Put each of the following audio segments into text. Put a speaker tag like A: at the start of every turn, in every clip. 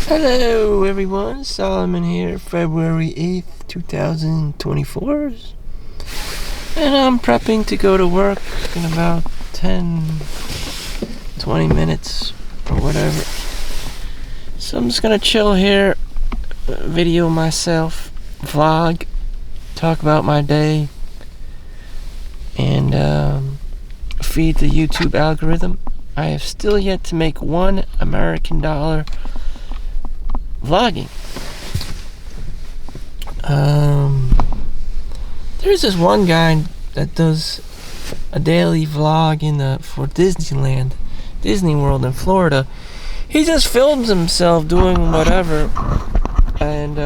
A: Hello everyone, Solomon here, February 8th, 2024. And I'm prepping to go to work in about 10, 20 minutes or whatever. So I'm just gonna chill here, video myself, vlog, talk about my day, and feed the YouTube algorithm. I have still yet to make $1 American vlogging. There's this one guy that does a daily vlog for Disneyland, Disney World in Florida. He just films himself doing whatever, and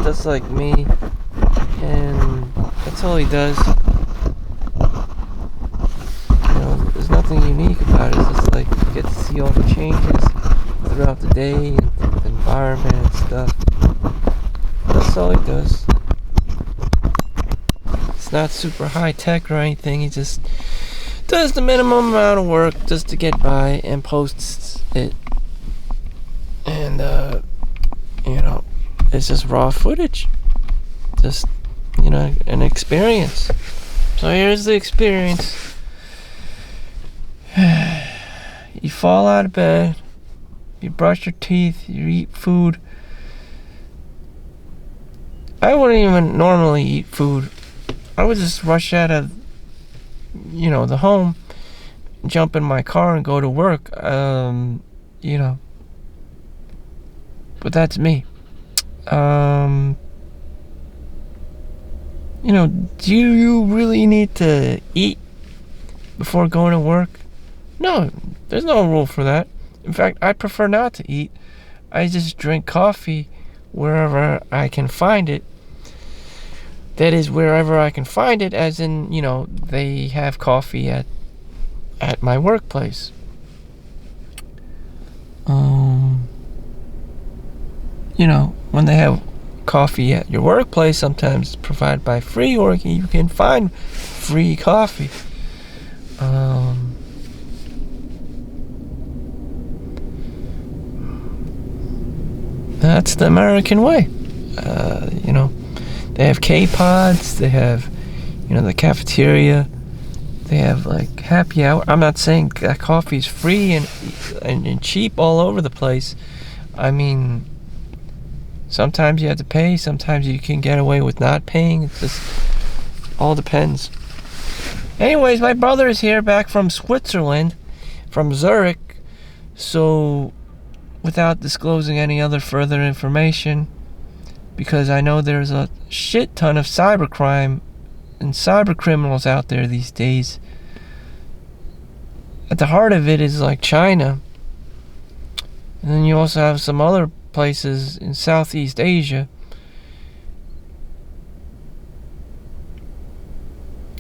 A: just like me, and that's all he does. There's nothing unique about it. It's just like you get to see all the changes throughout the day and the environment and stuff. That's all he does. It's not super high tech or anything. He just does the minimum amount of work just to get by and posts it. And it's just raw footage. Just an experience. So here's the experience. You fall out of bed, you brush your teeth, you eat food. I wouldn't even normally eat food. I would just rush out of, the home, jump in my car and go to work, But that's me. Do you really need to eat before going to work? No, there's no rule for that. In fact, I prefer not to eat. I just drink coffee wherever I can find it. That is, wherever I can find it, as in, they have coffee at my workplace. When they have coffee at your workplace, sometimes it's provided by free, or you can find free coffee. That's the American way. They have K-Pods, they have, the cafeteria, they have, happy hour. I'm not saying that coffee's free and cheap all over the place. I mean, sometimes you have to pay, sometimes you can get away with not paying. It just all depends. Anyways, my brother is here back from Switzerland, from Zurich, so without disclosing any other further information, because I know there's a shit ton of cybercrime and cyber criminals out there these days. At the heart of it is China, and then you also have some other places in Southeast Asia,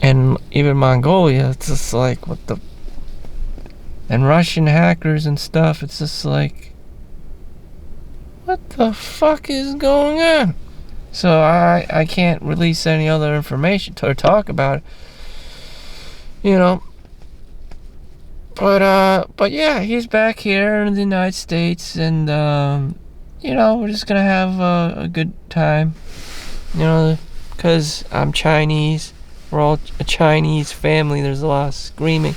A: and even Mongolia. It's just and Russian hackers and stuff. It's just what the fuck is going on? So I can't release any other information or talk about it, But yeah, he's back here in the United States, and we're just gonna have a good time, because I'm Chinese. We're all a Chinese family. There's a lot of screaming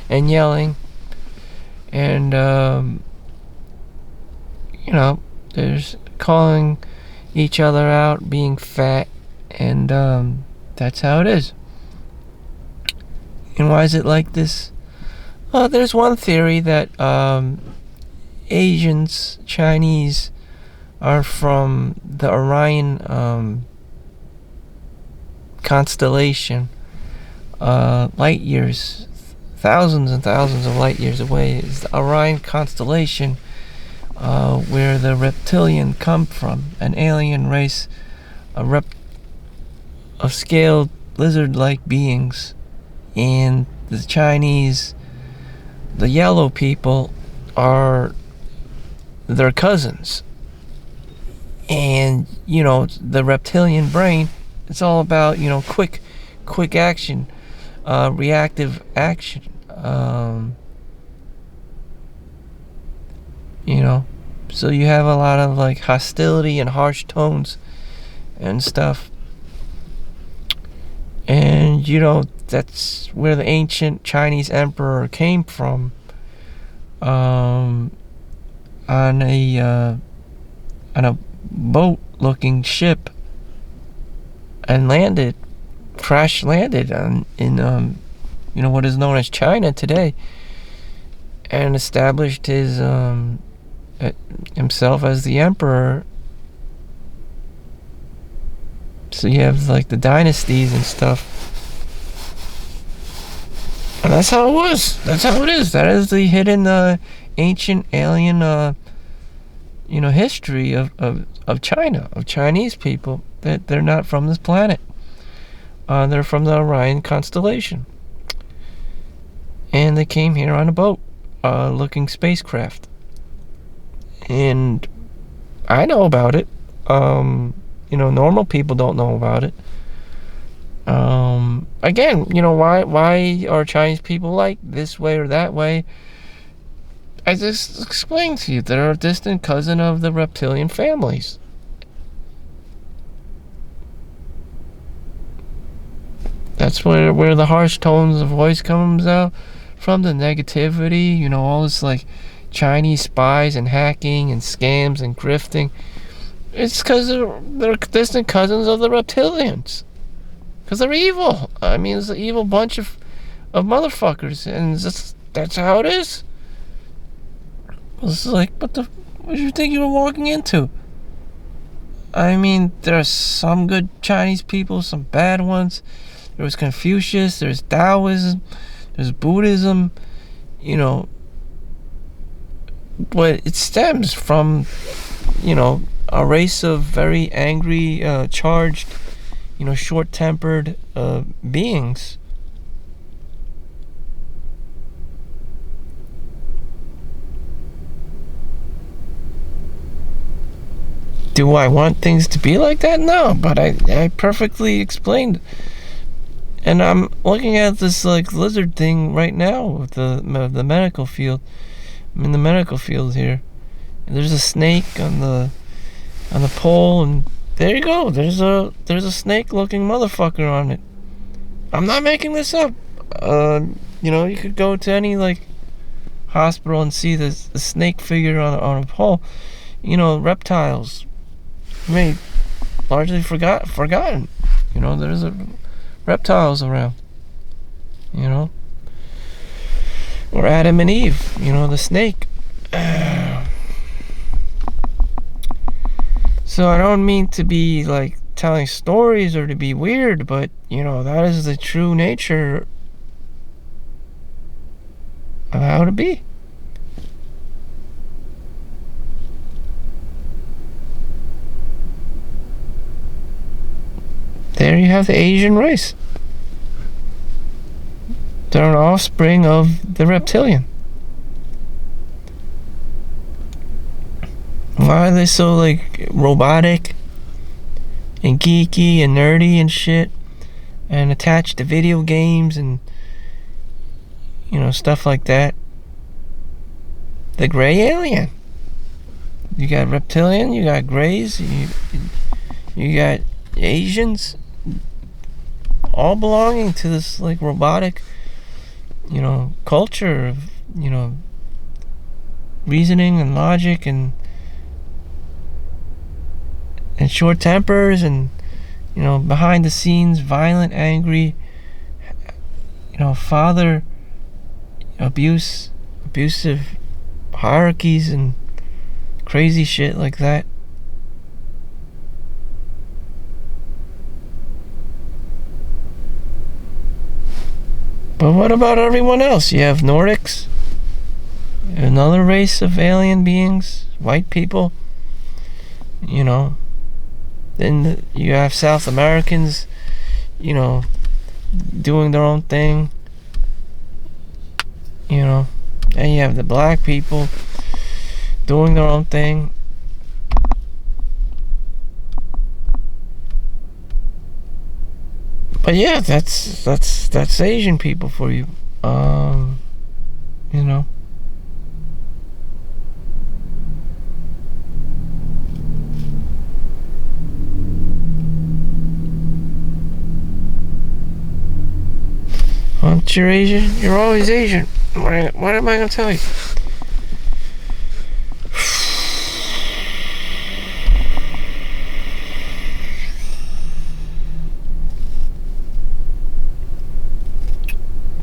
A: and yelling, and there's calling each other out, being fat, and that's how it is. And why is it like this? There's one theory that Asians, Chinese, are from the Orion constellation, light years, thousands and thousands of light years away is the Orion constellation, where the reptilian come from, an alien race, of scaled lizard-like beings, and the Chinese, the yellow people, are their cousins. And the reptilian brain, it's all about quick action, reactive action. So you have a lot of like hostility and harsh tones and stuff. And that's where the ancient Chinese emperor came from. On a boat-looking ship, and crash landed in what is known as China today, and established himself as the emperor. So you have like the dynasties and stuff, and that's how it was. That's how it is. That is the hidden ancient alien history of China, of Chinese people, that they're not from this planet. They're from the Orion constellation, and they came here on a boat, looking spacecraft. And I know about it. Normal people don't know about it. Again, why are Chinese people like this way or that way? I just explained to you, they're a distant cousin of the reptilian families. That's where the harsh tones of voice comes out from, the negativity, all this like Chinese spies and hacking and scams and grifting. It's because they're distant cousins of the reptilians. Because they're evil. I mean, it's an evil bunch of motherfuckers, and that's how it is. It's like, what do you think you were walking into? I mean, there's some good Chinese people, some bad ones. There was Confucius, there's Taoism, there's Buddhism, but it stems from, a race of very angry, charged, short-tempered beings. Do I want things to be like that? No, but I perfectly explained. And I'm looking at this like lizard thing right now with the medical field. I'm in the medical field here. And there's a snake on the pole, and there you go. There's a snake-looking motherfucker on it. I'm not making this up. You could go to any like hospital and see the snake figure on a pole. Reptiles. Largely forgotten. There's reptiles around. Or Adam and Eve. The snake. So I don't mean to be like telling stories or to be weird, but that is the true nature of how to be. There you have the Asian race. They're an offspring of the reptilian. Why are they so like robotic and geeky and nerdy and shit, and attached to video games and stuff like that? The gray alien. You got reptilian, you got grays, you got Asians, all belonging to this like robotic culture of reasoning and logic and short tempers and behind the scenes violent, angry, father abusive hierarchies and crazy shit like that. But what about everyone else? You have Nordics, another race of alien beings, white people. Then you have South Americans, doing their own thing. And you have the black people doing their own thing. But yeah, that's Asian people for you. Once you're Asian, you're always Asian. What am I gonna tell you?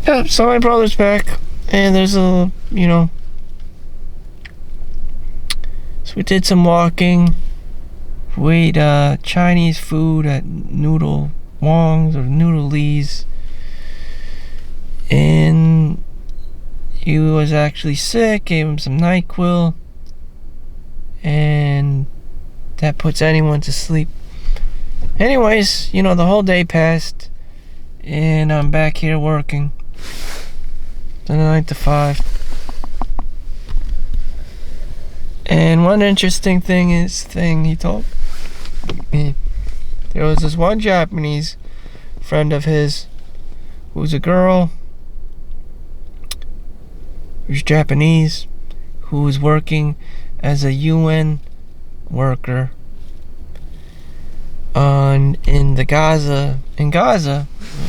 A: Yeah, so my brother's back, and there's so we did some walking. We ate Chinese food at Noodle Wong's or Noodle Lee's, and he was actually sick. Gave him some NyQuil, and that puts anyone to sleep. Anyways, the whole day passed, and I'm back here working. The 9 to 5. And one interesting thing he told me, there was this one Japanese friend of his who's a girl who's Japanese, who was working as a UN worker in Gaza,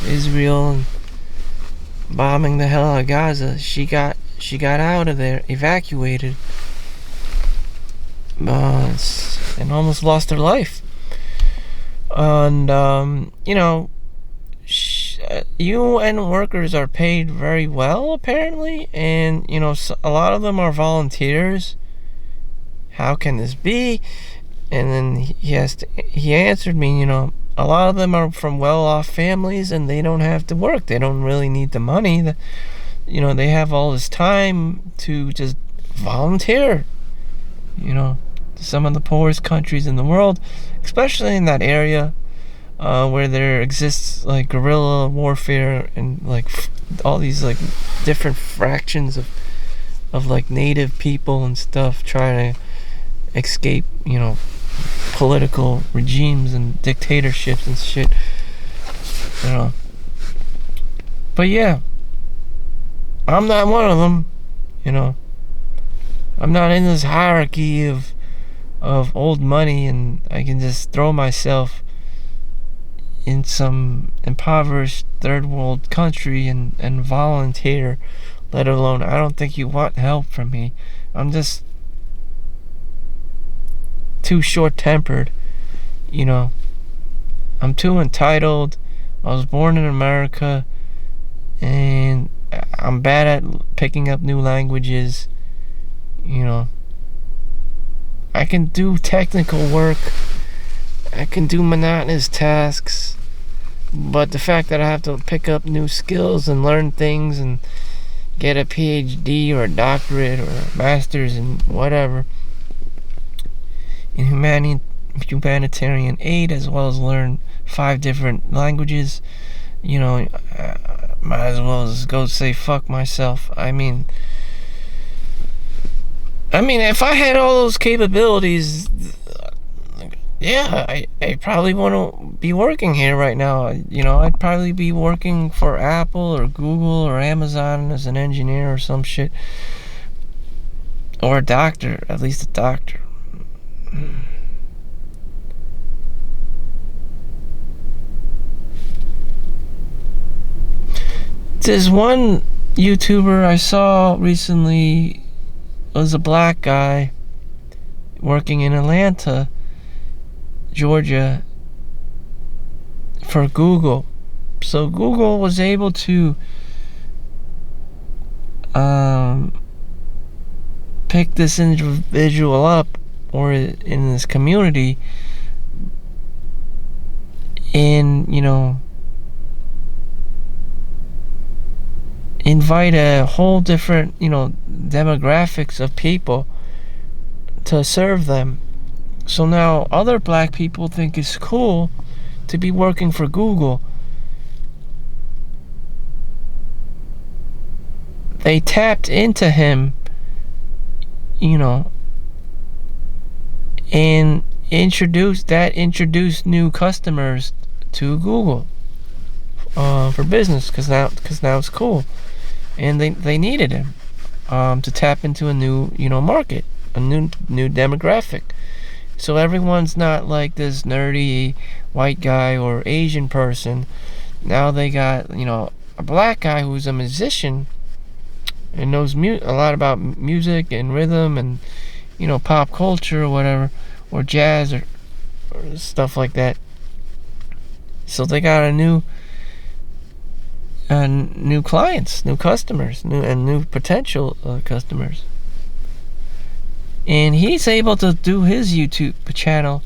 A: Israel, and bombing the hell out of Gaza. She got out of there, evacuated, and almost lost her life. And UN workers are paid very well, apparently, and a lot of them are volunteers. How can this be? And then he answered me, a lot of them are from well-off families, and they don't have to work. They don't really need the money. They have all this time to just volunteer. Some of the poorest countries in the world, especially in that area where there exists like guerrilla warfare and like all these like different fractions of like native people and stuff trying to escape, political regimes and dictatorships and shit. But yeah, I'm not one of them. I'm not in this hierarchy of old money, and I can just throw myself in some impoverished third world country and volunteer. Let alone, I don't think you want help from me. I'm just too short-tempered. I'm too entitled. I was born in America, and I'm bad at picking up new languages. I can do technical work. I can do monotonous tasks. But the fact that I have to pick up new skills and learn things and get a PhD or a doctorate or a master's in whatever in humanitarian aid, as well as learn 5 different languages, might as well just go say fuck myself. I mean, if I had all those capabilities, yeah, I probably wouldn't be working here right now. I'd probably be working for Apple or Google or Amazon as an engineer or some shit. Or a doctor, at least a doctor. There's one YouTuber I saw recently was a black guy working in Atlanta, Georgia, for Google. So Google was able to pick this individual up, or in this community, and invite a whole different demographics of people to serve them. So now other black people think it's cool to be working for Google. They tapped into him, and introduced new customers to Google for business, because now it's cool, and they needed him to tap into a new market, a new demographic. So everyone's not like this nerdy white guy or Asian person. Now they got a black guy who's a musician and knows a lot about music and rhythm and, pop culture or whatever, or jazz or stuff like that. So they got a new clients, new customers, new potential customers. And he's able to do his YouTube channel,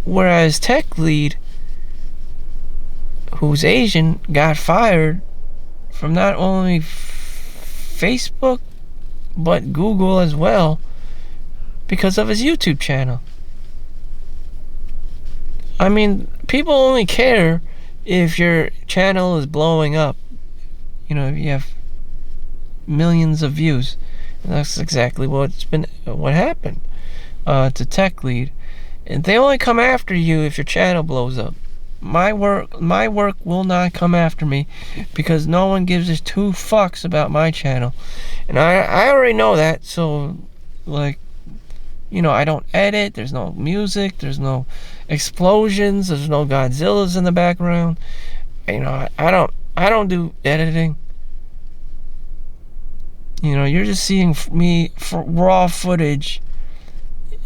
A: whereas Tech Lead, who's Asian, got fired from not only Facebook but Google as well because of his YouTube channel. I mean, people only care if your channel is blowing up. If you have millions of views. And that's exactly what happened to Tech Lead. And they only come after you if your channel blows up. My work will not come after me because no one gives a two fucks about my channel. And I already know that, so I don't edit, there's no music, there's no explosions, there's no Godzillas in the background. I don't do editing. You're just seeing me for raw footage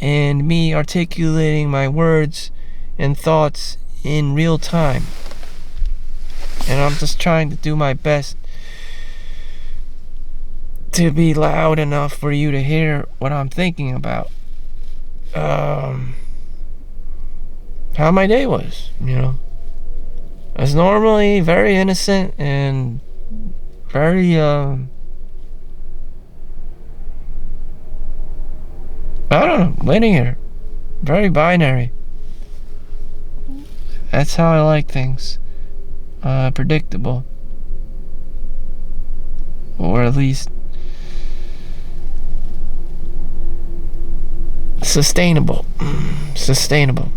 A: and me articulating my words and thoughts in real time. And I'm just trying to do my best to be loud enough for you to hear what I'm thinking about. How my day was, It's normally very innocent and very, I don't know, linear. Very binary. That's how I like things. Predictable. Or at least sustainable. Sustainable.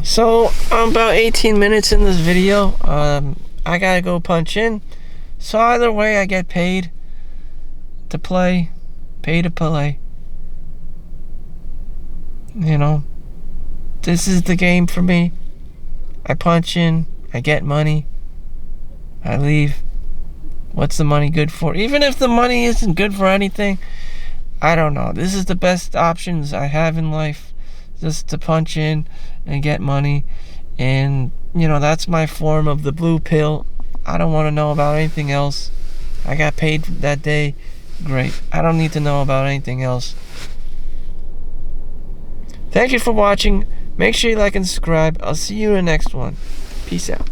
A: So, I'm about 18 minutes in this video. I gotta go punch in. So either way, I get paid to play. Pay to play. This is the game for me. I punch in, I get money, I leave. What's the money good for? Even if the money isn't good for anything, I don't know. This is the best options I have in life, just to punch in and get money. And, that's my form of the blue pill. I don't want to know about anything else. I got paid that day. Great. I don't need to know about anything else. Thank you for watching. Make sure you like and subscribe. I'll see you in the next one. Peace out.